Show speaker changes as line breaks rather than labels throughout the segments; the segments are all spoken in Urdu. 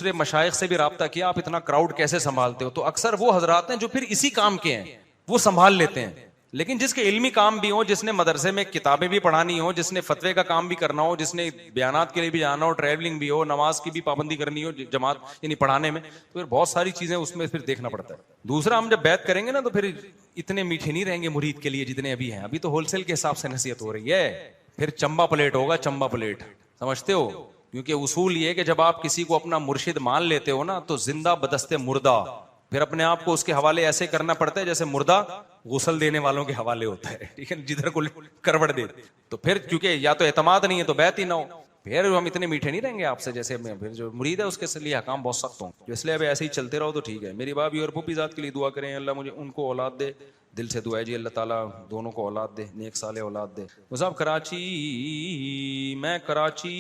دوسرے مشائخ سے بھی رابطہ کیا آپ اتنا کراؤڈ کیسے سنبھالتے ہو, تو اکثر وہ حضرات ہیں جو پھر اسی کام کے ہیں, وہ سنبھال لیتے ہیں. لیکن جس کے علمی کام بھی ہو, جس نے مدرسے میں کتابیں بھی پڑھانی ہو, جس نے فتوے کا کام بھی کرنا ہو, جس نے بیانات کے لیے بھی جانا ہو, ٹریولنگ بھی ہو, نماز کی بھی پابندی کرنی ہو جماعت یعنی پڑھانے میں, تو پھر بہت ساری چیزیں اس میں پھر دیکھنا پڑتا ہے. دوسرا, ہم جب بیعت کریں گے نا تو پھر اتنے میٹھے نہیں رہیں گے مرید کے لیے جتنے ابھی ہیں. ابھی تو ہول سیل کے حساب سے نصیحت ہو رہی ہے, پھر چمبا پلیٹ ہوگا, چمبا پلیٹ, سمجھتے ہو. کیونکہ اصول یہ کہ جب آپ کسی کو اپنا مرشد مان لیتے ہو نا تو زندہ بدست مردہ, پھر اپنے آپ کو اس کے حوالے ایسے کرنا پڑتا ہے جیسے مردہ غسل دینے والوں کے حوالے ہوتا ہے, ٹھیک ہے, جدھر کو کروٹ دے. تو پھر کیونکہ یا تو اعتماد نہیں ہے تو بیعت ہی نہ ہو, پھر ہم اتنے میٹھے نہیں رہیں گے آپ سے جیسے میں. پھر جو مرید ہے اس کے لیے احکام بہت سخت ہوں, اس لیے اب ایسے ہی چلتے رہو تو ٹھیک ہے. میری بھابھی اور پھوپھی ذات کے لیے دعا کریں, اللہ مجھے ان کو اولاد دے, دل سے دعا ہے جی, اللہ تعالیٰ دونوں کو اولاد دے, نیک صالح اولاد دے. صاحب کراچی, میں کراچی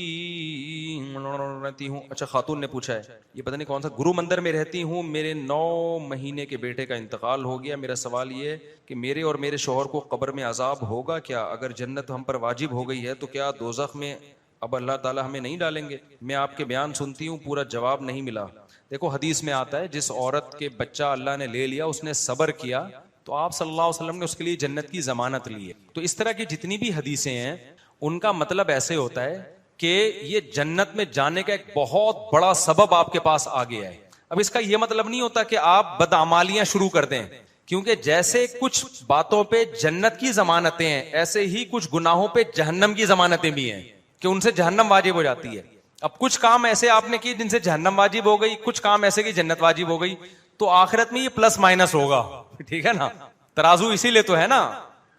رہتی ہوں. اچھا, خاتون نے پوچھا ہے, یہ پتہ نہیں کون سا گرو مندر میں رہتی ہوں, میرے 9 مہینے کے بیٹے کا انتقال ہو گیا. میرا سوال یہ ہے کہ میرے اور میرے شوہر کو قبر میں عذاب ہوگا کیا؟ اگر جنت ہم پر واجب ہو گئی ہے تو کیا دوزخ میں اب اللہ تعالیٰ ہمیں نہیں ڈالیں گے؟ میں آپ کے بیان سنتی ہوں, پورا جواب نہیں ملا. دیکھو حدیث میں آتا ہے جس عورت کے بچہ اللہ نے لے لیا, اس نے صبر کیا, تو آپ صلی اللہ علیہ وسلم نے اس کے لیے جنت کی ضمانت لی ہے. تو اس طرح کی جتنی بھی حدیثیں ہیں ان کا مطلب ایسے ہوتا ہے کہ یہ جنت میں جانے کا ایک بہت بڑا سبب آپ کے پاس آ گیا ہے. اب اس کا یہ مطلب نہیں ہوتا کہ آپ بدعمالیاں شروع کر دیں, کیونکہ جیسے کچھ باتوں پہ جنت کی ضمانتیں ہیں ایسے ہی کچھ گناہوں پہ جہنم کی ضمانتیں بھی ہیں کہ ان سے جہنم واجب ہو جاتی ہے. اب کچھ کام ایسے آپ نے کیے جن سے جہنم واجب ہو گئی, کچھ کام ایسے کہ جنت واجب ہو گئی, تو آخرت میں یہ پلس مائنس ہوگا, ٹھیک ہے نا. ترازو اسی لیے تو ہے نا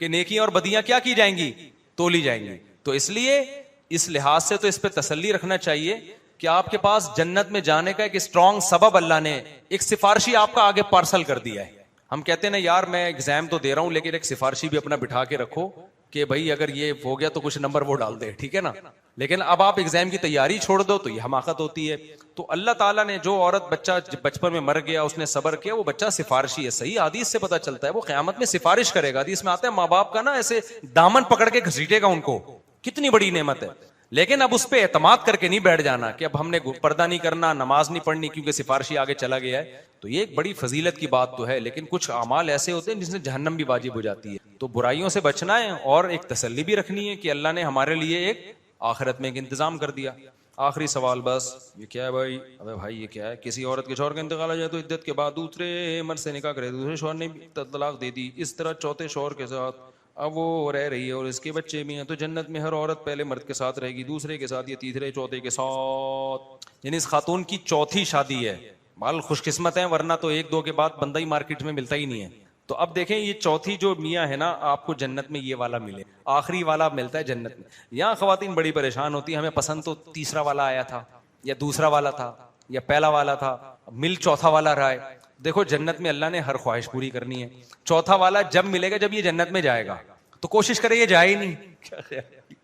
کہ نیکیاں اور بدیاں کیا کی جائیں گی, تولی جائیں گی. تو اس لیے اس لحاظ سے تو اس پہ تسلی رکھنا چاہیے کہ آپ کے پاس جنت میں جانے کا ایک اسٹرانگ سبب اللہ نے, ایک سفارشی آپ کا آگے پارسل کر دیا ہے. ہم کہتے ہیں نا یار میں ایگزام تو دے رہا ہوں لیکن ایک سفارشی بھی اپنا بٹھا کے رکھو کہ بھائی اگر یہ ہو گیا تو کچھ نمبر وہ ڈال دے, ٹھیک ہے نا. لیکن اب آپ ایگزام کی تیاری چھوڑ دو تو یہ حماقت ہوتی ہے. تو اللہ تعالیٰ نے جو عورت بچہ بچپن میں مر گیا اس نے صبر کیا, وہ بچہ سفارشی ہے. صحیح حدیث سے پتہ چلتا ہے وہ قیامت میں سفارش کرے گا. حدیث میں آتا ہے ماں باپ کا نا ایسے دامن پکڑ کے گھسیٹے گا ان کو, کتنی بڑی نعمت ہے. لیکن اب اس پہ اعتماد کر کے نہیں بیٹھ جانا کہ اب ہم نے پردہ نہیں کرنا, نماز نہیں پڑھنی کیونکہ سفارشی آگے چلا گیا ہے. تو یہ ایک بڑی فضیلت کی بات تو ہے, لیکن کچھ اعمال ایسے ہوتے ہیں جس سے جہنم بھی واجب ہو جاتی ہے. تو برائیوں سے بچنا ہے اور ایک تسلی بھی رکھنی ہے کہ اللہ نے ہمارے لیے ایک آخرت میں ایک انتظام کر دیا. آخری سوال بس, یہ کیا ہے بھائی؟ ابے بھائی یہ کیا ہے, کسی عورت کے شوہر کا انتقال ہو جائے تو عدت کے بعد دوسرے مرد سے نکاح کرے, دوسرے شوہر نے طلاق دے دی, اس طرح چوتھے شوہر کے ساتھ اب وہ رہ رہی ہے اور اس کے بچے بھی ہیں, تو جنت میں ہر عورت پہلے مرد کے ساتھ رہے گی, دوسرے کے ساتھ, یا تیسرے چوتھے کے ساتھ, یعنی اس خاتون کی چوتھی شادی ہے. مال خوش قسمت ہے, ورنہ تو 1-2 کے بعد بندہ ہی مارکیٹ میں ملتا ہی نہیں ہے. تو اب دیکھیں یہ چوتھی جو میاں ہے نا, آپ کو جنت میں یہ والا ملے, آخری والا ملتا ہے جنت میں. یہاں خواتین بڑی پریشان ہوتی ہیں, ہمیں پسند تو تیسرا والا آیا تھا یا دوسرا والا تھا یا پہلا والا تھا, مل چوتھا والا رہا ہے. دیکھو جنت میں اللہ نے ہر خواہش پوری کرنی ہے. چوتھا والا جب ملے گا جب یہ جنت میں جائے گا, تو کوشش کرے یہ جائے ہی نہیں,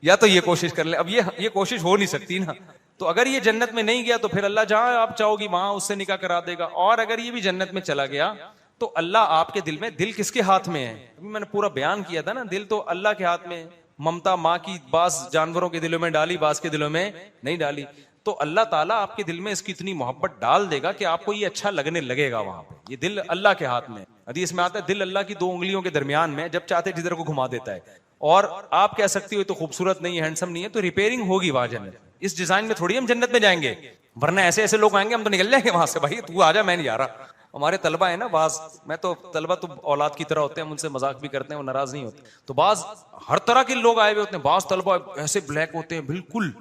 یا تو یہ کوشش کر لے. اب یہ کوشش ہو نہیں سکتی نا. تو اگر یہ جنت میں نہیں گیا تو پھر اللہ جہاں آپ چاہو گی وہاں اس سے نکاح کرا دے گا. اور اگر یہ بھی جنت میں چلا گیا تو اللہ آپ کے دل میں, دل کس کے ہاتھ میں ہے؟ ابھی میں نے پورا بیان کیا تھا نا, دل تو اللہ کے ہاتھ میں. ممتا ماں کی بعض جانوروں کے دلوں میں ڈالی, بعض کے دلوں میں نہیں ڈالی. تو اللہ تعالیٰ آپ کے دل میں اس کی اتنی محبت ڈال دے گا کہ آپ کو یہ اچھا لگنے لگے گا وہاں پہ. یہ دل اللہ کے ہاتھ میں. حدیث میں آتا ہے دل اللہ کی 2 انگلیوں کے درمیان میں, جب چاہتے جدھر کو گھما دیتا ہے. اور آپ کہہ سکتی ہو تو خوبصورت نہیں ہے, ہینڈسم نہیں ہے, تو ریپیئرنگ ہوگی وہاں جنت. اس ڈیزائن میں تھوڑی ہم جنت میں جائیں گے, ورنہ ایسے ایسے لوگ آئیں گے ہم تو نکل جائیں گے وہاں سے, بھائی تو آ جا میں نہیں جا رہا. ہمارے طلبہ ہیں نا بعض, میں تو طلبہ تو اولاد کی طرح ہوتے ہیں, ہم ان سے مذاق بھی کرتے ہیں, وہ ناراض نہیں ہوتے. تو بعض ہر طرح کے لوگ آئے ہوئے ہوتے ہیں, بعض طلبہ ایسے بلیک ہوتے ہیں بالکل.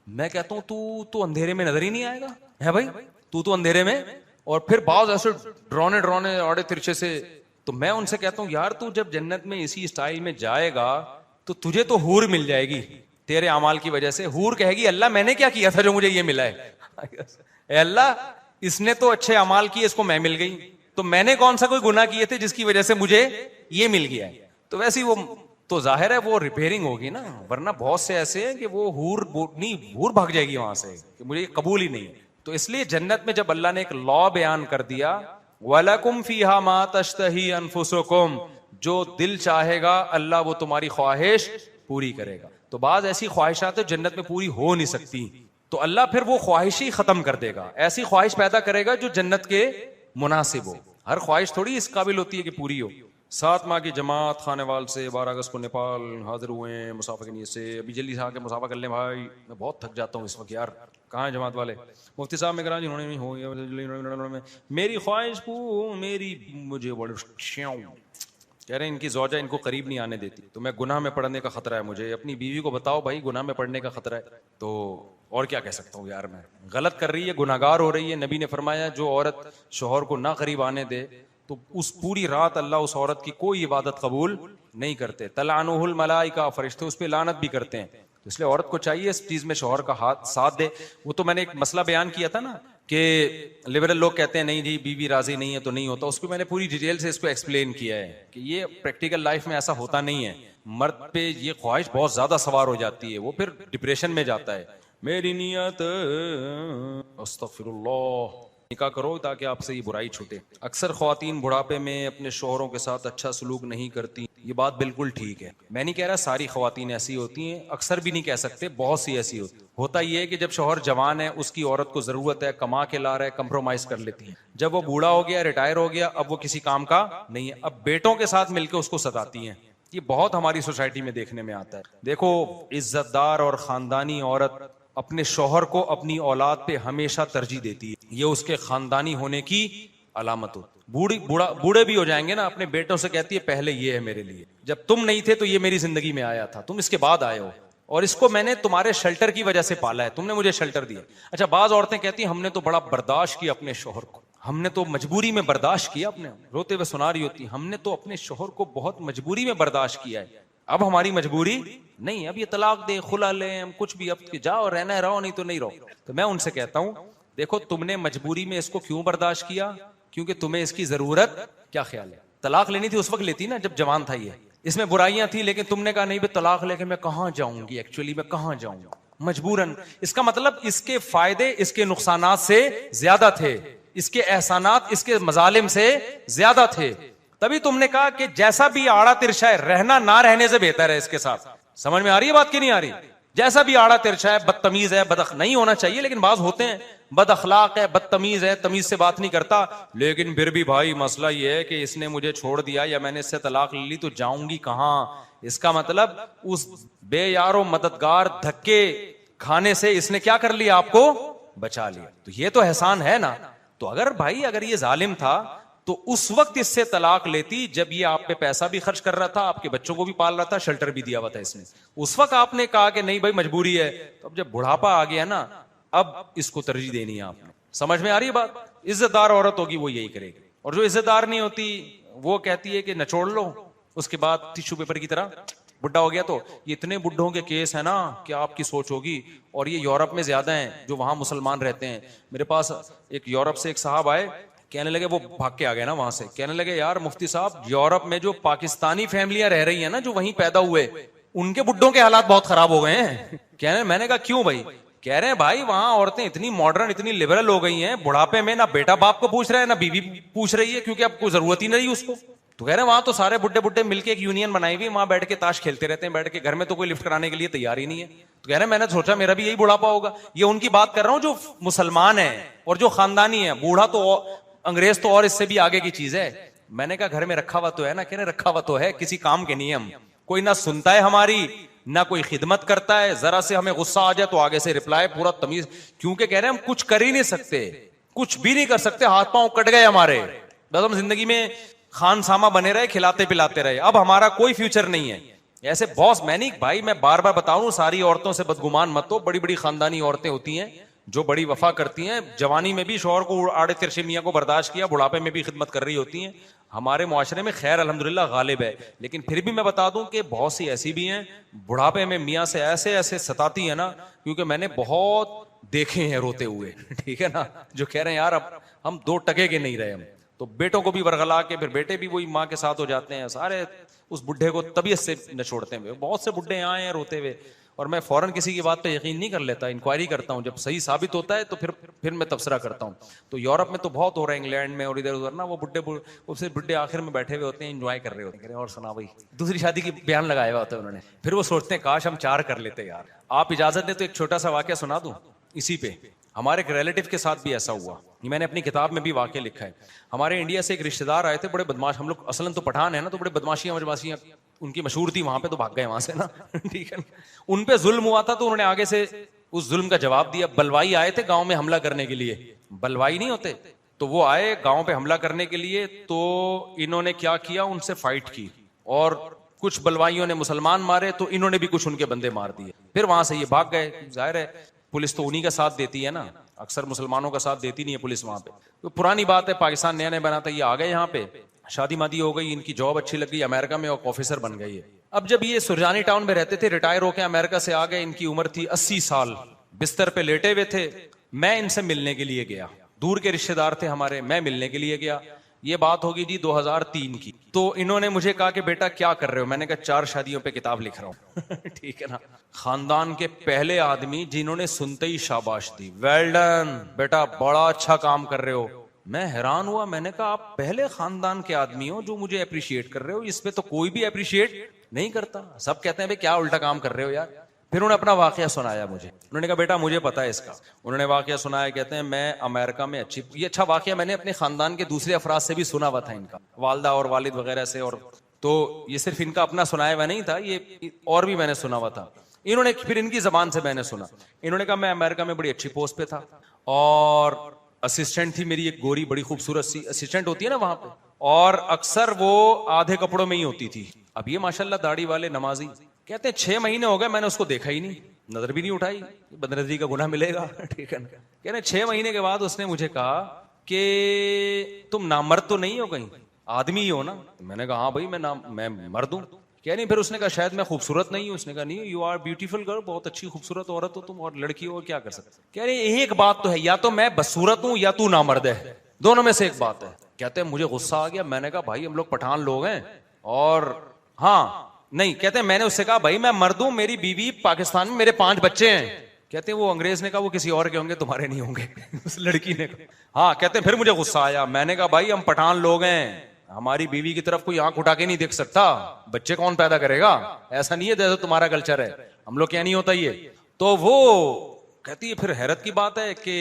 میں کہتا ہوں تو اندھیرے میں نظر ہی نہیں آئے گا ہے بھائی, تو اندھیرے میں. اور پھر بعض ایسے ڈرونے آڑے ترچے سے. تو میں ان سے کہتا ہوں یار تو جب جنت میں اسی اسٹائل میں جائے گا تو تجھے تو حور مل جائے گی تیرے اعمال کی وجہ سے. حور کہے گی اللہ میں نے کیا کیا تھا جو مجھے یہ ملا ہے, اے اللہ اس نے تو اچھے اعمال کیے, اس کو میں مل گئی, تو میں نے کون سا کوئی گناہ کیے تھے جس کی وجہ سے مجھے یہ مل گیا ہے. تو ویسے ہی وہ تو ظاہر ہے وہ ریپیئرنگ ہوگی نا, ورنہ بہت سے ایسے ہیں کہ وہ حور بھاگ جائے گی وہاں سے کہ مجھے یہ قبول ہی نہیں ہے. تو اس لیے جنت میں جب اللہ نے ایک لا بیان کر دیا, وَلَكُمْ فِيهَا مَا تَشْتَهِي أَنفُسُكُمْ, جو دل چاہے گا اللہ وہ تمہاری خواہش پوری کرے گا. تو بعض ایسی خواہشات جنت میں پوری ہو نہیں سکتی, تو اللہ پھر وہ خواہش ہی ختم کر دے گا, ایسی خواہش پیدا کرے گا جو جنت کے مناسب ہو. ہر خواہش تھوڑی اس قابل ہوتی ہے کہ پوری ہو. 7 ماہ کی جماعت خانے وال سے 12 اگست کو نیپال حاضر ہوئے ہیں مسافہ کی نیت سے. ابھی جلدی سے آ کے مسافہ کر لیں بھائی, میں بہت تھک جاتا ہوں اس وقت یار. کہاں ہیں جماعت والے؟ مفتی صاحب میں کراچی, انہوں نے میری خواہش کو میری مجھے بڑے کہہ رہے ہیں ان کی زوجہ ان کو قریب نہیں آنے دیتی, تو میں گناہ میں پڑنے کا خطرہ ہے مجھے. اپنی بیوی کو بتاؤ بھائی گناہ میں پڑنے کا خطرہ ہے, تو اور کیا کہہ سکتا ہوں یار, میں غلط کر رہی ہے, گناہگار ہو رہی ہے. نبی نے فرمایا جو عورت شوہر کو نہ قریب آنے دے تو اس پوری رات اللہ اس عورت کی کوئی عبادت قبول نہیں کرتے. تلعنہ الملائکہ, فرشتے اس پہ لعنت بھی کرتے ہیں. تو اس لیے عورت کو چاہیے اس چیز میں شوہر کا ہاتھ ساتھ دے. وہ تو میں نے ایک مسئلہ بیان کیا تھا نا کہ لبرل لوگ کہتے ہیں نہیں جی بیوی راضی نہیں ہے تو نہیں ہوتا, اس کو میں نے پوری ڈیٹیل سے اس کو ایکسپلین کیا ہے کہ یہ پریکٹیکل لائف میں ایسا ہوتا نہیں ہے. مرد پہ یہ خواہش بہت زیادہ سوار ہو جاتی ہے, وہ پھر ڈپریشن میں جاتا ہے. میری نیت استغفر اللہ, نکاح کرو تاکہ آپ سے یہ برائی چھوٹے. اکثر خواتین بڑھاپے میں اپنے شوہروں کے ساتھ اچھا سلوک نہیں کرتی, یہ بات بالکل ٹھیک ہے. میں نہیں کہہ رہا ساری خواتین ایسی ہوتی ہیں, اکثر بھی نہیں کہہ سکتے, بہت سی ایسی ہوتی. ہوتا یہ ہے کہ جب شوہر جوان ہے, اس کی عورت کو ضرورت ہے, کما کے لا رہا ہے, کمپرومائز کر لیتی ہے. جب وہ بوڑھا ہو گیا, ریٹائر ہو گیا, اب وہ کسی کام کا نہیں ہے, اب بیٹوں کے ساتھ مل کے اس کو ستاتی ہیں. یہ بہت ہماری سوسائٹی میں دیکھنے میں آتا ہے. دیکھو عزت دار اور خاندانی عورت اپنے شوہر کو اپنی اولاد پہ ہمیشہ ترجیح دیتی ہے, یہ اس کے خاندانی ہونے کی علامت ہو. بوڑھے بھی ہو جائیں گے نا, اپنے بیٹوں سے کہتی ہے پہلے یہ ہے میرے لیے, جب تم نہیں تھے تو یہ میری زندگی میں آیا تھا, تم اس کے بعد آئے ہو, اور اس کو میں نے تمہارے شیلٹر کی وجہ سے پالا ہے, تم نے مجھے شیلٹر دیا. اچھا بعض عورتیں کہتی ہیں ہم نے تو بڑا برداشت کیا اپنے شوہر کو, ہم نے تو مجبوری میں برداشت کیا. اپنے روتے ہوئے سنا رہی ہوتی, ہم نے تو اپنے شوہر کو بہت مجبوری میں برداشت کیا ہے, اب ہماری مجبوری نہیں, اب یہ طلاق دے, خلا لیں, ہم کچھ بھی, اب جاؤ رہنا ہے رہو, نہیں تو نہیں رہو. تو میں ان سے کہتا ہوں دیکھو تم نے مجبوری میں اس کو کیوں برداشت کیا, کیونکہ تمہیں اس کی ضرورت. کیا خیال ہے طلاق لینی تھی اس وقت لیتی نا جب جوان تھا, یہ اس میں برائیاں تھی, لیکن تم نے کہا نہیں بھائی طلاق لے کے میں کہاں جاؤں گی, ایکچولی میں کہاں جاؤں گا مجبوراً. اس کا مطلب اس کے فائدے اس کے نقصانات سے زیادہ تھے, اس کے احسانات اس کے مظالم سے زیادہ تھے. تبھی تم نے کہا کہ جیسا بھی آڑا ترچھا ہے رہنا نہ رہنے سے بہتر ہے اس کے ساتھ. سمجھ میں آ رہی ہے بات کی نہیں آ رہی؟ جیسا بھی آڑا ترچھا ہے, بدتمیز ہے, نہیں ہونا چاہیے, لیکن بعض ہوتے ہیں بد اخلاق ہے, بدتمیز ہے, تمیز سے بات نہیں کرتا, لیکن پھر بھی بھائی مسئلہ یہ ہے کہ اس نے مجھے چھوڑ دیا یا میں نے اس سے طلاق لے لی تو جاؤں گی کہاں. اس کا مطلب اس بے یار و مددگار دھکے کھانے سے اس نے کیا کر لیا, آپ کو بچا لیا. تو یہ تو احسان ہے نا. تو اگر یہ ظالم تھا تو اس وقت اس سے طلاق لیتی جب یہ آپ پہ پیسہ بھی خرچ کر رہا تھا, آپ کے بچوں کو بھی پال رہا تھا, شیلٹر بھی دیا ہوا تھا اس نے. اس وقت آپ نے کہا کہ نہیں بھائی مجبوری ہے, تو اب جب بڑھاپا آ گیا نا, اب اس کو ترجیح دینی ہے آپ نے. سمجھ میں آ رہی ہے بات؟ عزت دار عورت ہوگی وہ یہی کرے گی, اور جو عزت دار نہیں ہوتی وہ کہتی ہے کہ نچوڑ لو, اس کے بعد ٹیشو پیپر کی طرح بڈھا ہو گیا. تو یہ اتنے بڈھوں کے کیس ہیں نا, کیا آپ کی سوچ ہوگی, اور یہ یورپ میں زیادہ ہیں جو وہاں مسلمان رہتے ہیں. میرے پاس ایک یورپ سے ایک صاحب آئے, کہنے لگے, وہ بھاگ کے آ گئے نا وہاں سے, کہنے لگے یار مفتی صاحب یورپ میں جو پاکستانی فیملیاں رہ رہی ہیں نا, جو وہیں پیدا ہوئے, ان کے بڈھوں کے حالات بہت خراب ہو گئے ہیں. کہنے میں نے کہا کیوں بھائی؟ کہہ رہے ہیں بھائی وہاں عورتیں اتنی ماڈرن اتنی لبرل ہو گئی ہیں, بڑھاپے میں نہ بیٹا باپ کو پوچھ رہا ہے نہ بیوی پوچھ رہی ہے, کیونکہ اب کوئی ضرورت ہی نہیں اس کو. تو کہہ رہے ہیں وہاں تو سارے بڈھے مل کے ایک یونین بنائی ہوئی, وہاں بیٹھ کے تاش کھیلتے رہتے ہیں بیٹھ کے, گھر میں تو کوئی لفٹ کرانے کے لیے تیار ہی نہیں ہے. تو کہہ رہے ہیں میں نے سوچا میرا بھی یہی بڑھاپا ہوگا. یہ ان کی بات کر رہا ہوں جو مسلمان ہیں اور جو خاندانی ہے. بوڑھا تو انگریز تو اور اس سے بھی آگے کی چیز ہے. میں نے کہا گھر میں رکھا ہوا تو ہے نا, کہہ رہے رکھا ہوا تو ہے, کسی کام کے نہیں ہم, کوئی نہ سنتا ہے ہماری نہ کوئی خدمت کرتا ہے, ذرا سے ہمیں غصہ آ جائے تو آگے سے رپلائی پورا تمیز, کیونکہ کہہ رہے ہیں ہم کچھ کر ہی نہیں سکتے, کچھ بھی نہیں کر سکتے, ہاتھ پاؤں کٹ گئے ہمارے, بس ہم زندگی میں خان ساما بنے رہے, کھلاتے پلاتے رہے, اب ہمارا کوئی فیوچر نہیں ہے. ایسے باس میں نہیں بھائی, میں بار بار بتاؤں ساری عورتوں سے بدگمان مت ہو, بڑی بڑی خاندانی عورتیں ہوتی ہیں جو بڑی وفا کرتی ہیں, جوانی میں بھی شوہر کو آڑے ترشے میاں کو برداشت کیا, بڑھاپے میں بھی خدمت کر رہی ہوتی ہیں. ہمارے معاشرے میں خیر الحمدللہ غالب ہے, لیکن پھر بھی میں بتا دوں کہ بہت سی ایسی بھی ہیں بڑھاپے میں میاں سے ایسے ستاتی ہیں نا, کیونکہ میں نے بہت دیکھے ہیں روتے ہوئے, ٹھیک ہے نا, جو کہہ رہے ہیں یار اب ہم 2 ٹکے کے نہیں رہے, ہم تو بیٹوں کو بھی ورغلا کے پھر بیٹے بھی وہی ماں کے ساتھ ہو جاتے ہیں, سارے اس بڈھے کو طبیعت سے نچوڑتے ہیں. بہت سے بڈھے آئے ہیں روتے ہوئے, اور میں فوراً کسی کی بات پہ یقین نہیں کر لیتا, انکوائری کرتا ہوں, جب صحیح ثابت ہوتا ہے تو پھر میں تبصرہ کرتا ہوں. تو یورپ میں تو بہت ہو رہا ہے, انگلینڈ میں اور ادھر ادھر نا, وہ بڈھے آخر میں بیٹھے ہوئے ہوتے ہیں, انجوائے کر رہے ہوتے ہیں, اور سنا بھائی دوسری شادی کی بیان لگایا ہوا ہوتا ہے انہوں نے, پھر وہ سوچتے ہیں کاش ہم 4 کر لیتے یار. آپ اجازت دیں تو ایک چھوٹا سا واقعہ سنا دوں. اسی پہ. ہمارے ایک ریلیٹو کے ساتھ بھی ایسا ہوا, یہ میں نے اپنی کتاب میں بھی واقعہ لکھا ہے. ہمارے انڈیا سے ایک رشتے دار آئے تھے, بڑے بدماش, ہم لوگ اصلاً تو پٹھان ہیں نا, تو بڑے بدماشیاں ان کی مشہور تھی وہاں پہ, تو بھاگ گئے وہاں سے نا. ٹھیک ہے, ان پہ ظلم ہوا تھا تو انہوں نے آگے سے اس ظلم کا جواب دیا. بلوائی آئے تھے گاؤں میں حملہ کرنے کے لیے, بلوائی نہیں ہوتے, تو وہ آئے گاؤں پہ حملہ کرنے کے لیے, تو انہوں نے کیا کیا, ان سے فائٹ کی, اور کچھ بلوائیوں نے مسلمان مارے, تو انہوں نے بھی کچھ ان کے بندے مار دیے. پھر وہاں سے یہ بھاگ گئے. ظاہر ہے پولیس تو انہی کا ساتھ دیتی ہے نا, اکثر مسلمانوں کا ساتھ دیتی نہیں ہے پولیس وہاں پہ. تو پرانی بات ہے, پاکستان نیا نیا بنا تھا, یہ آ گئے یہاں پہ, شادی مادی ہو گئی, ان کی جاب اچھی لگ گئی امریکہ میں, اور آفیسر بن گئی ہے. اب جب یہ سرجانی ٹاؤن میں رہتے تھے, ریٹائر ہو کے امریکہ سے آ گئے, ان کی عمر تھی 80 سال, بستر پہ لیٹے ہوئے تھے. میں ان سے ملنے کے لیے گیا, دور کے رشتے دار تھے ہمارے, میں ملنے کے لیے گیا. یہ بات ہوگی جی 2003 کی. تو انہوں نے مجھے کہا کہ بیٹا کیا کر رہے ہو؟ میں نے کہا 4 شادیوں پہ کتاب لکھ رہا ہوں. ٹھیک ہے نا, خاندان کے پہلے آدمی جنہوں نے سنتے ہی شاباش دی, ویل ڈن بیٹا, بڑا اچھا کام کر رہے ہو. میں حیران ہوا, میں نے کہا آپ پہلے خاندان کے آدمی ہو جو مجھے اپریشیٹ کر رہے ہو, اس پہ تو کوئی بھی اپریشیٹ نہیں کرتا, سب کہتے ہیں بھائی کیا الٹا کام کر رہے ہو یار. پھر انہوں نے اپنا واقعہ سنایا مجھے, انہوں نے کہا بیٹا مجھے پتا ہے اس کا. انہوں نے واقعہ سنایا, کہتے ہیں میں امریکہ میں یہ اچھا واقعہ میں نے اپنے خاندان کے دوسرے افراد سے بھی سنا ہوا تھا, ان کا والدہ اور والد وغیرہ سے, اور تو یہ صرف ان کا اپنا سنایا ہوا نہیں تھا, یہ اور بھی میں نے سنا ہوا تھا. انہوں نے پھر ان کی زبان سے میں نے سنا. انہوں نے کہا میں امریکہ میں بڑی اچھی پوسٹ پہ تھا, اور اسسٹنٹ تھی میری ایک گوری بڑی خوبصورت سی اسسٹنٹ ہوتی ہے نا وہاں پہ, اور اکثر وہ آدھے کپڑوں میں ہی ہوتی تھی. اب یہ ماشاءاللہ داڑھی والے نمازی, کہتے ہیں 6 مہینے ہو گئے میں نے اس کو دیکھا ہی نہیں, نظر بھی نہیں اٹھائی, بدنظری کا گناہ ملے گا. ٹھیک ہے, کہتے ہیں 6 مہینے کے بعد اس نے مجھے کہا کہ تم نامرد تو نہیں ہو کہیں, آدمی ہی ہو نا؟ میں نے کہا ہاں بھائی میں مرد ہوں. کیا نہیں, پھر اس نے کہا شاید میں خوبصورت نہیں ہوں. اس نے کہا نہیں, یو آر بیوٹیفل گرل, بہت اچھی خوبصورت عورت ہو تم, اور لڑکی ہو, کیا کر سکتے. کہہ رہے ایک بات تو ہے, یا تو میں بدصورت ہوں یا تو نامرد ہے, دونوں میں سے ایک بات ہے. کہتے ہیں مجھے غصہ آ گیا. میں نے کہا بھائی ہم لوگ پٹھان لوگ ہیں, اور ہاں نہیں, کہتے ہیں میں نے اس سے کہا بھائی میں مرد ہوں, میری بیوی پاکستان میں, میرے 5 بچے ہیں. کہتے ہیں وہ انگریز نے کہا وہ کسی اور کے ہوں گے, تمہارے نہیں ہوں گے. اس لڑکی نے کہا ہاں. کہتے ہیں پھر مجھے غصہ آیا. میں نے کہا بھائی ہم پٹھان لوگ ہیں, ہماری بیوی کی طرف کوئی آنکھ اٹھا کے نہیں دیکھ سکتا, بچے کون پیدا کرے گا, ایسا نہیں ہے جیسے تمہارا کلچر ہے, ہم لوگ کیا نہیں ہوتا یہ. تو وہ کہتی ہے پھر حیرت کی بات ہے کہ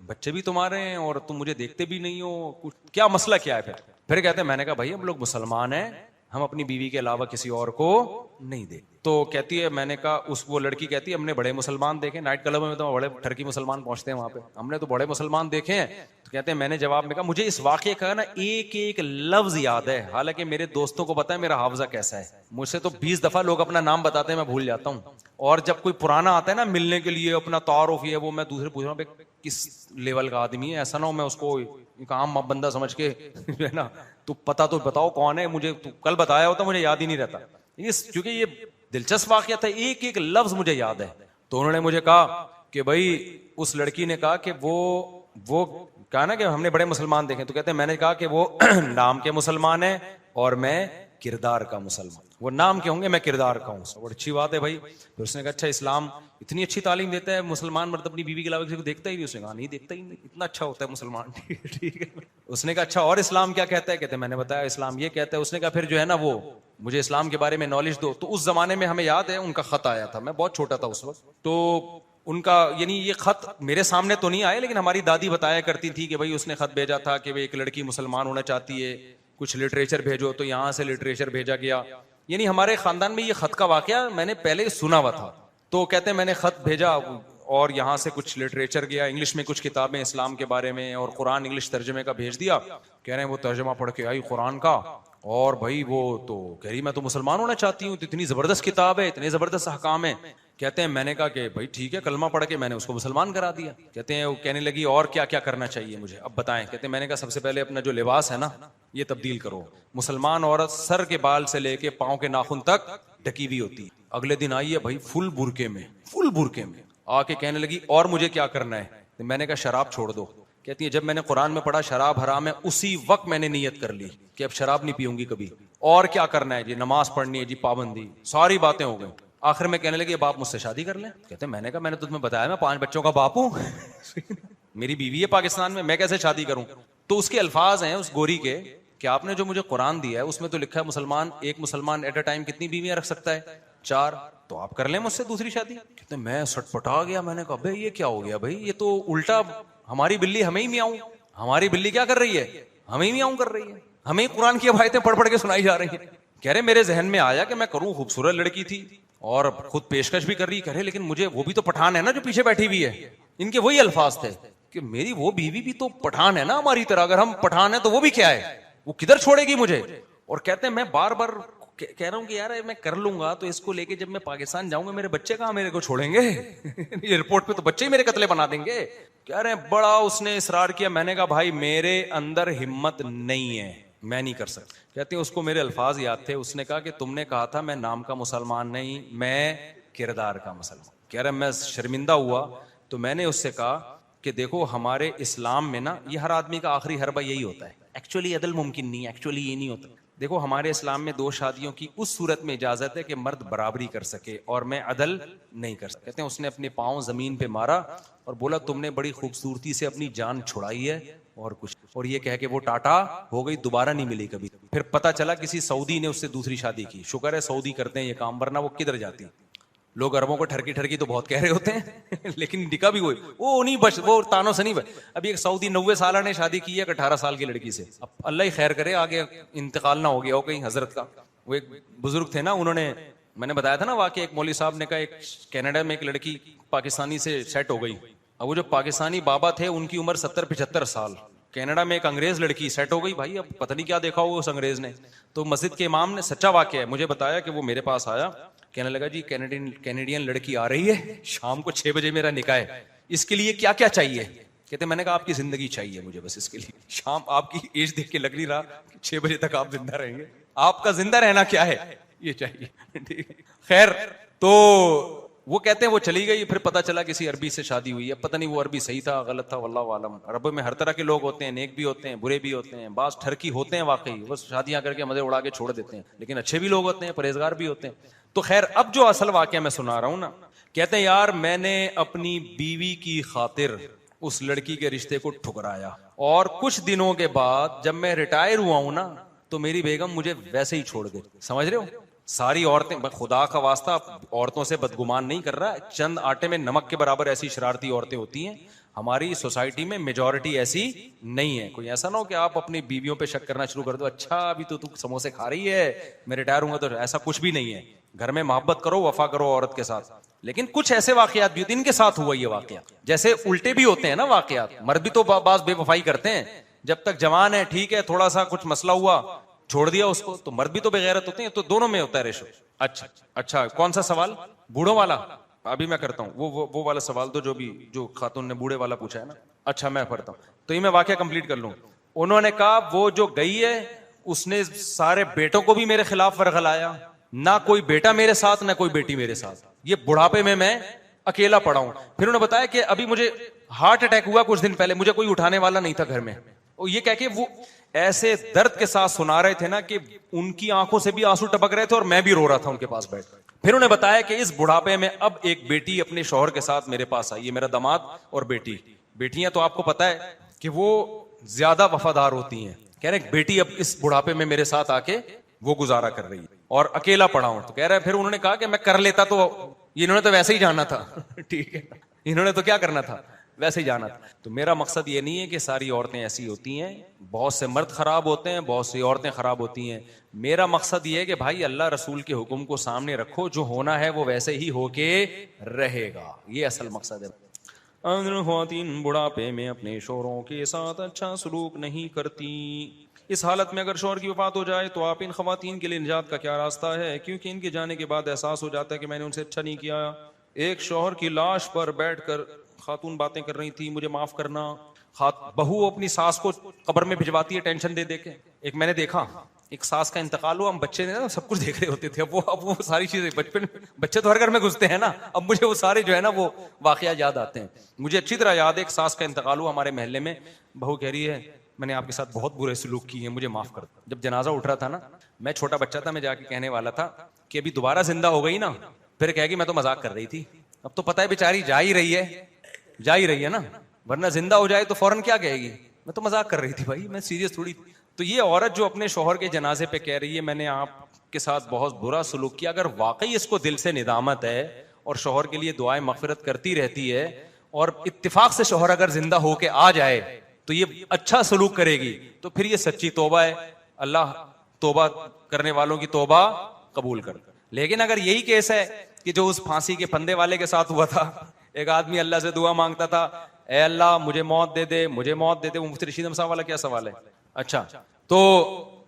بچے بھی تمہارے ہیں اور تم مجھے دیکھتے بھی نہیں ہو, کیا مسئلہ کیا ہے. پھر کہتے ہیں, میں نے کہا بھائی ہم لوگ مسلمان ہیں, ہم اپنی بیوی کے علاوہ کسی اور کو نہیں دیکھتے. تو کہتی ہے, میں نے کہا وہ لڑکی کہتی ہے ہم نے بڑے مسلمان دیکھے, نائٹ کلب میں تو بڑے ٹرکی مسلمان پہنچتے ہیں وہاں پہ, ہم نے تو بڑے مسلمان دیکھے ہیں. تو کہتے ہیں میں نے جواب میں کہا مجھے اس واقعے کا نا ایک ایک لفظ یاد ہے, حالانکہ میرے دوستوں کو پتا ہے میرا حافظہ کیسا ہے, مجھ سے تو 20 دفعہ لوگ اپنا نام بتاتے ہیں میں بھول جاتا ہوں, اور جب کوئی پرانا آتا ہے نا ملنے کے لیے اپنا تعارف یہ وہ, میں دوسرے پوچھ رہا ہوں کس لیول کا آدمی ہے, ایسا نہ ہو میں اس کو ایک عام بندہ سمجھ کے ہے نا, تو پتا تو بتاؤ کون ہے, مجھے تو کل بتایا ہوتا مجھے یاد ہی نہیں رہتا. کیونکہ یہ دلچسپ واقعہ تھا, ایک ایک لفظ مجھے یاد ہے. تو انہوں نے مجھے کہا کہ بھائی اس لڑکی نے کہا کہ وہ کہا نا کہ ہم نے بڑے مسلمان دیکھے, تو کہتے ہیں میں نے کہا کہ وہ نام کے مسلمان ہیں اور میں کردار کا مسلمان. وہ نام کے ہوں گے, میں کردار کا ہوں. بڑی اچھی بات ہے بھائی. پھر اس نے کہا اچھا اسلام اتنی اچھی تعلیم دیتا ہے, مسلمان مرد اپنی بیوی کے علاوہ کسی کو دیکھتا ہی نہیں. اس نے کہا نہیں دیکھتا ہی نہیں, اتنا اچھا ہوتا ہے مسلمان. ٹھیک ہے. اس نے کہا اچھا اور اسلام کیا کہتا ہے؟ کہتے ہیں میں نے بتایا اسلام یہ کہتا ہے. اس نے کہا پھر جو ہے نا وہ مجھے اسلام کے بارے میں نالج دو. تو اس زمانے میں ہمیں یاد ہے ان کا خط آیا تھا, میں بہت چھوٹا تھا اس وقت, تو ان کا یعنی یہ خط میرے سامنے تو نہیں آئے, لیکن ہماری دادی بتایا کرتی تھی کہ بھائی اس نے خط بھیجا تھا کہ ایک لڑکی مسلمان ہونا چاہتی ہے, کچھ لٹریچر بھیجو. تو یہاں سے لٹریچر بھیجا گیا. یعنی ہمارے خاندان میں یہ خط کا واقعہ میں نے پہلے سنا ہوا تھا. تو کہتے ہیں میں نے خط بھیجا اور یہاں سے کچھ لٹریچر گیا, انگلش میں کچھ کتابیں اسلام کے بارے میں, اور قرآن انگلش ترجمے کا بھیج دیا. کہہ رہے ہیں وہ ترجمہ پڑھ کے آئی قرآن کا, اور بھائی وہ تو کہہ رہی میں تو مسلمان ہونا چاہتی ہوں, اتنی زبردست کتاب ہے, اتنے زبردست احکام ہیں. کہتے ہیں میں نے کہا کہ بھائی ٹھیک ہے, کلمہ پڑھ کے میں نے اس کو مسلمان کرا دیا. کہتے ہیں وہ کہنے لگی اور کیا کیا کرنا چاہیے مجھے, اب بتائیں. کہتے ہیں میں نے کہا سب سے پہلے اپنا جو لباس ہے نا یہ تبدیل کرو. مسلمان عورت سر کے بال سے لے کے پاؤں کے ناخن تک ڈھکی ہوئی ہوتی ہے. اگلے دن آئی ہے بھائی فل برقعے میں آ کے کہنے لگی اور مجھے کیا کرنا ہے. میں نے کہا شراب چھوڑ دو. کہتی ہے جب میں نے قرآن میں پڑھا شراب حرام ہے, اسی وقت میں نے نیت کر لی کہ اب شراب نہیں پیوں گی کبھی. اور کیا کرنا ہے جی, نماز پڑھنی ہے جی, پابندی, ساری باتیں ہو گئی. آخر میں کہنے لگے باپ مجھ سے شادی کر لیں. کہتے ہیں میں نے کہا میں نے تمہیں بتایا میں 5 بچوں کا باپ ہوں. میری بیوی ہے پاکستان میں کیسے شادی کروں. تو اس کے الفاظ ہیں اس گوری کے کہ آپ نے جو مجھے قرآن دیا ہے اس میں تو لکھا ہے مسلمان ایک مسلمان ایٹ اے ٹائم کتنی بیویاں رکھ سکتا ہے؟ 4. تو آپ کر لیں مجھ سے دوسری شادی. کہتے میں سٹپٹا گیا, میں نے کہا بھائی یہ کیا ہو گیا بھائی, یہ تو الٹا ہماری بلی ہمیں ہی میاؤں, ہماری بلی کیا کر رہی ہے, ہمیں ہی میاؤں کر رہی ہے, ہمیں قرآن کی آیتیں پڑھ پڑھ کے سنائی جا رہی ہیں. کہہ رہے میرے ذہن میں آیا کہ میں کروں, خوبصورت لڑکی تھی اور خود پیشکش بھی کر رہی, کہہ رہے لیکن مجھے وہ بھی تو پٹھان ہے نا جو پیچھے بیٹھی ہوئی ہے. ان کے وہی الفاظ تھے کہ میری وہ بیوی بھی تو پٹھان ہے نا ہماری طرح, اگر ہم پٹھان ہیں تو وہ بھی کیا ہے, وہ کدھر چھوڑے گی مجھے. اور کہتے ہیں میں بار بار کہہ رہا ہوں کہ یار میں کر لوں گا تو اس کو لے کے جب میں پاکستان جاؤں گا میرے بچے کہاں میرے کو چھوڑیں گے, ایئرپورٹ پہ تو بچے ہی میرے قتلے بنا دیں گے. کہہ رہے ہیں بڑا اس نے اصرار کیا, میں نے کہا بھائی میرے اندر ہمت نہیں ہے, میں نہیں کر سکتا. کہتے ہیں اس کو میرے الفاظ یاد تھے, اس نے کہا کہ تم نے کہا تھا میں نام کا مسلمان نہیں, میں کردار کا مسلمان. کہہ رہا میں شرمندہ ہوا تو میں نے اس سے کہا کہ دیکھو ہمارے اسلام میں نا یہ ہر آدمی کا آخری حربہ یہی ہوتا ہے, ایکچولی عدل ممکن نہیں ہے, ایکچولی یہ نہیں ہوتا. دیکھو ہمارے اسلام میں 2 شادیوں کی اس صورت میں اجازت ہے کہ مرد برابری کر سکے اور میں عدل نہیں کر سکتا. کہتے ہیں اس نے اپنے پاؤں زمین پہ مارا اور بولا تم نے بڑی خوبصورتی سے اپنی جان چھڑائی ہے اور کچھ, اور یہ کہہ کے وہ ٹاٹا ہو گئی, دوبارہ نہیں ملی کبھی. پھر پتا چلا کسی سعودی نے اس سے دوسری شادی کی. شکر ہے سعودی کرتے ہیں یہ کام, ورنہ وہ کدھر جاتی. لوگ عربوں کو ٹھرکی ٹھرکی تو بہت کہہ رہے ہوتے ہیں لیکن نکاح بھی ہوئی, وہ نہیں بچ, وہ تانوں سے نہیں بچ. ابھی ایک سعودی 90 سالہ نے شادی کی ہے 18 سال کی لڑکی سے. اب اللہ ہی خیر کرے آگے انتقال نہ ہو گیا ہو کہیں حضرت کا. وہ ایک بزرگ تھے نا, انہوں نے, میں نے بتایا تھا نا واقعہ, ایک مولوی صاحب نے کہا ایک کینیڈا میں ایک لڑکی پاکستانی سے سیٹ ہو گئی. اب وہ جو پاکستانی بابا تھے ان کی عمر 70-75 سال. کینیڈا میں ایک انگریز لڑکی سیٹ ہو گئی. بھائی اب پتہ نہیں کیا دیکھا ہوگا اس انگریز نے. تو مسجد کے امام نے, سچا واقعہ ہے, مجھے بتایا کہ وہ میرے پاس آیا, کہنے لگا جی کینیڈین لڑکی آ رہی ہے, شام کو 6 بجے میرا نکاح ہے, اس کے لیے کیا کیا چاہیے. کہتے میں نے کہا آپ کی زندگی چاہیے مجھے بس, اس کے لیے شام آپ کی ایج دیکھ کے لگ نہیں رہا 6 بجے تک آپ زندہ رہیں گے, آپ کا زندہ رہنا کیا ہے یہ چاہیے. خیر تو وہ کہتے ہیں وہ چلی گئی. پھر پتا چلا کسی عربی سے شادی ہوئی ہے, پتہ نہیں وہ عربی صحیح تھا غلط تھا, واللہ عالم. عربوں میں ہر طرح کے لوگ ہوتے ہیں, نیک بھی ہوتے ہیں, برے بھی ہوتے ہیں, بعض ٹھرکی ہوتے ہیں واقعی, وہ شادیاں کر کے مزے اڑا کے چھوڑ دیتے ہیں, لیکن اچھے بھی لوگ ہوتے ہیں, پرہیزگار بھی ہوتے ہیں. تو خیر اب جو اصل واقعہ میں سنا رہا ہوں نا, کہتے ہیں یار میں نے اپنی بیوی کی خاطر اس لڑکی کے رشتے کو ٹھکرایا, اور کچھ دنوں کے بعد جب میں ریٹائر ہوا ہوں نا تو میری بیگم مجھے ویسے ہی چھوڑ گئی. سمجھ رہے ہو, ساری عورتیں, خدا کا واسطہ عورتوں سے بدگمان نہیں کر رہا, چند آٹے میں نمک کے برابر ایسی شرارتی عورتیں ہوتی ہیں ہماری سوسائٹی میں, میجورٹی ایسی نہیں ہے. کوئی ایسا نہ ہو کہ آپ اپنی بیویوں پہ شک کرنا شروع کر دو, اچھا ابھی تو سموسے کھا رہی ہے, میں ریٹائر ہوں گا تو, ایسا کچھ بھی نہیں ہے. گھر میں محبت کرو, وفا کرو عورت کے ساتھ. لیکن کچھ ایسے واقعات بھی ہوتے ہیں, ان کے ساتھ ہوا یہ واقعہ, جیسے الٹے بھی ہوتے ہیں نا واقعات. مرد بھی تو بعض بے وفائی کرتے ہیں, جب تک جوان ہے ٹھیک ہے, تھوڑا سا کچھ مسئلہ ہوا چھوڑ دیا اس کو, تو مرد بھی تو بغیرت ہوتے ہیں. تو دونوں میں ہوتا ہے ریشو. اچھا کون سا سوال, بوڑھوں والا ابھی میں کرتا ہوں, وہ والا سوال تو جو خاتون نے بوڑھے والا پوچھا ہے نا. اچھا میں پڑھتا ہوں تو یہ میں واقعہ کمپلیٹ کر لوں. انہوں نے کہا وہ جو گئی ہے اس نے سارے بیٹوں کو بھی میرے خلاف ورغلایا, نہ کوئی بیٹا میرے ساتھ نہ کوئی بیٹی میرے ساتھ, یہ بڑھاپے میں اکیلا پڑا ہوں. پھر انہوں نے بتایا کہ ابھی مجھے ہارٹ اٹیک ہوا کچھ دن پہلے, مجھے کوئی اٹھانے والا نہیں تھا گھر میں. اور یہ کہہ کے وہ ایسے درد کے ساتھ سنا رہے تھے نا کہ ان کی آنکھوں سے بھی آنسو ٹپک رہے تھے اور میں بھی رو رہا تھا ان کے پاس بیٹھ. پھر انہیں بتایا کہ اس بڑھاپے میں اب ایک بیٹی اپنے شوہر کے ساتھ میرے پاس آئی ہے, میرا داماد اور بیٹی. بیٹیاں تو آپ کو پتا ہے کہ وہ زیادہ وفادار ہوتی ہیں. کہہ رہے بیٹی اب اس بڑھاپے میں میرے ساتھ آ کے وہ گزارا کر رہی ہے اور اکیلا پڑا ہوں. تو کہہ رہا ہے پھر انہوں نے کہا کہ میں کر لیتا تو, انہوں نے تو ویسے ہی جانا تھا ٹھیک ہے, انہوں نے تو کیا کرنا تھا, ویسے ہی جانا تھا. تو میرا مقصد یہ نہیں ہے کہ ساری عورتیں ایسی ہوتی ہیں, بہت سے مرد خراب ہوتے ہیں, بہت سی عورتیں خراب ہوتی ہیں. میرا مقصد یہ ہے کہ بھائی اللہ رسول کے حکم کو سامنے رکھو, جو ہونا ہے وہ ویسے ہی ہو کے رہے گا, یہ اصل مقصد ہے. خواتین بڑھاپے میں اپنے شوہروں کے ساتھ اچھا سلوک نہیں کرتی. اس حالت میں اگر شوہر کی وفات ہو جائے تو آپ ان خواتین کے لیے نجات کا کیا راستہ ہے, کیونکہ ان کے جانے کے بعد احساس ہو جاتا ہے کہ میں نے ان سے اچھا نہیں کیا. ایک شوہر کی لاش پر بیٹھ کر خاتون باتیں کر رہی تھی, مجھے معاف کرنا. بہو اپنی ساس کو قبر میں بھجواتی ہے ٹینشن دے دے کے. ایک میں نے دیکھا, ایک ساس کا انتقال ہوا, ہم بچے نے سب کچھ دیکھ رہے ہوتے تھے, اب وہ ساری چیزیں بچپن, بچے تو ہر گھر میں گھستے ہیں نا, اب مجھے وہ سارے جو ہے نا وہ واقعات یاد آتے ہیں. مجھے اچھی طرح یاد ہے ایک ساس کا انتقال ہوا ہمارے محلے میں, بہو کہہ رہی ہے میں نے آپ کے ساتھ بہت برے سلوک کیے ہیں, مجھے معاف کر دو. جب جنازہ اٹھ رہا تھا نا, میں چھوٹا بچہ تھا, میں جا کے کہنے والا تھا کہ ابھی دوبارہ زندہ ہو گئی نا, پھر کہے گی میں تو مذاق کر رہی تھی. اب تو پتہ ہے بیچاری جا ہی رہی ہے نا, ورنہ زندہ ہو جائے تو فوراً کیا کہے گی, میں تو مذاق کر رہی تھی بھائی, میں سیریس تھوڑی. تو یہ عورت جو اپنے شوہر کے جنازے پہ کہہ رہی ہے میں نے آپ کے ساتھ بہت برا سلوک کیا، اگر واقعی اس کو دل سے ندامت ہے اور شوہر کے لیے دعائیں مغفرت کرتی رہتی ہے اور اتفاق سے شوہر اگر زندہ ہو کے آ جائے تو یہ اچھا سلوک کرے گی، تو پھر یہ سچی توبہ ہے، اللہ توبہ کرنے والوں کی توبہ قبول کر۔ لیکن اگر یہی کیس ہے کہ جو اس پھانسی کے پھندے والے کے ساتھ ہوا تھا، ایک آدمی اللہ سے دعا مانگتا تھا، اے اللہ مجھے موت دے دے، مجھے موت دے دے، وہ مفتی رشید احمد صاحب والا کیا سوال ہے؟ اچھا، تو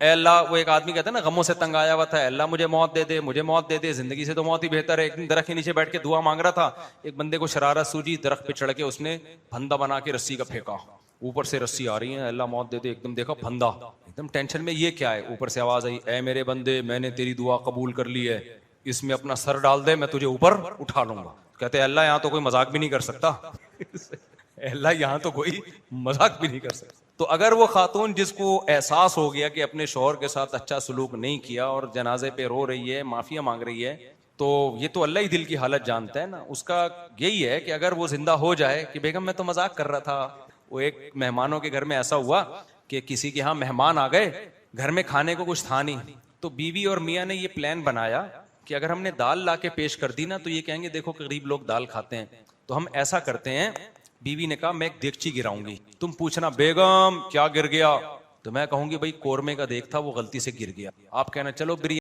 اے اللہ، وہ ایک آدمی کہتا ہے نا غموں سے تنگ آیا ہوا تھا، اے اللہ مجھے موت دے دے، مجھے موت دے دے، زندگی سے تو موت ہی بہتر ہے۔ ایک دن درخت کے نیچے بیٹھ کے دعا مانگ رہا تھا، ایک بندے کو شرارت سوجی، درخت پہ چڑھ کے اس نے پھندا بنا کے رسی کا پھینکا، اوپر سے رسی آ رہی ہے، اللہ موت دے دے، ایک دم دیکھا پھندا، ایک دم ٹینشن میں، یہ کیا ہے؟ اوپر سے آواز آئی، اے میرے بندے، میں نے تیری دعا قبول کر لی ہے، اس میں اپنا سر ڈال دے، میں تجھے اوپر اٹھا لوں گا۔ کہتے ہیں اللہ یہاں تو کوئی مذاق بھی نہیں کر سکتا، اللہ یہاں تو کوئی مذاق بھی نہیں کر سکتا۔ تو اگر وہ خاتون جس کو احساس ہو گیا کہ اپنے شوہر کے ساتھ اچھا سلوک نہیں کیا اور جنازے پہ رو رہی ہے، معافیا مانگ رہی ہے، تو یہ تو اللہ ہی دل کی حالت جانتا ہے نا، اس کا یہی ہے کہ اگر وہ زندہ ہو جائے کہ بیگم میں تو مذاق کر رہا تھا۔ وہ ایک مہمانوں کے گھر میں ایسا ہوا کہ کسی کے ہاں مہمان آ گئے، گھر میں کھانے کو کچھ تھا نہیں، تو بیوی اور میاں نے یہ پلان بنایا کہ اگر ہم نے دال لا کے پیش کر دی نا تو یہ کہیں گے دیکھو غریب لوگ دال کھاتے ہیں، تو ہم ایسا کرتے ہیں، بیوی نے کہا میں ایک دیگچی گراؤں گی، تم پوچھنا بیگم کیا گر گیا، تو میں کہوں گی بھائی قورمے کا دیگ تھا وہ غلطی سے گر گیا، آپ کہنا چلو بریانی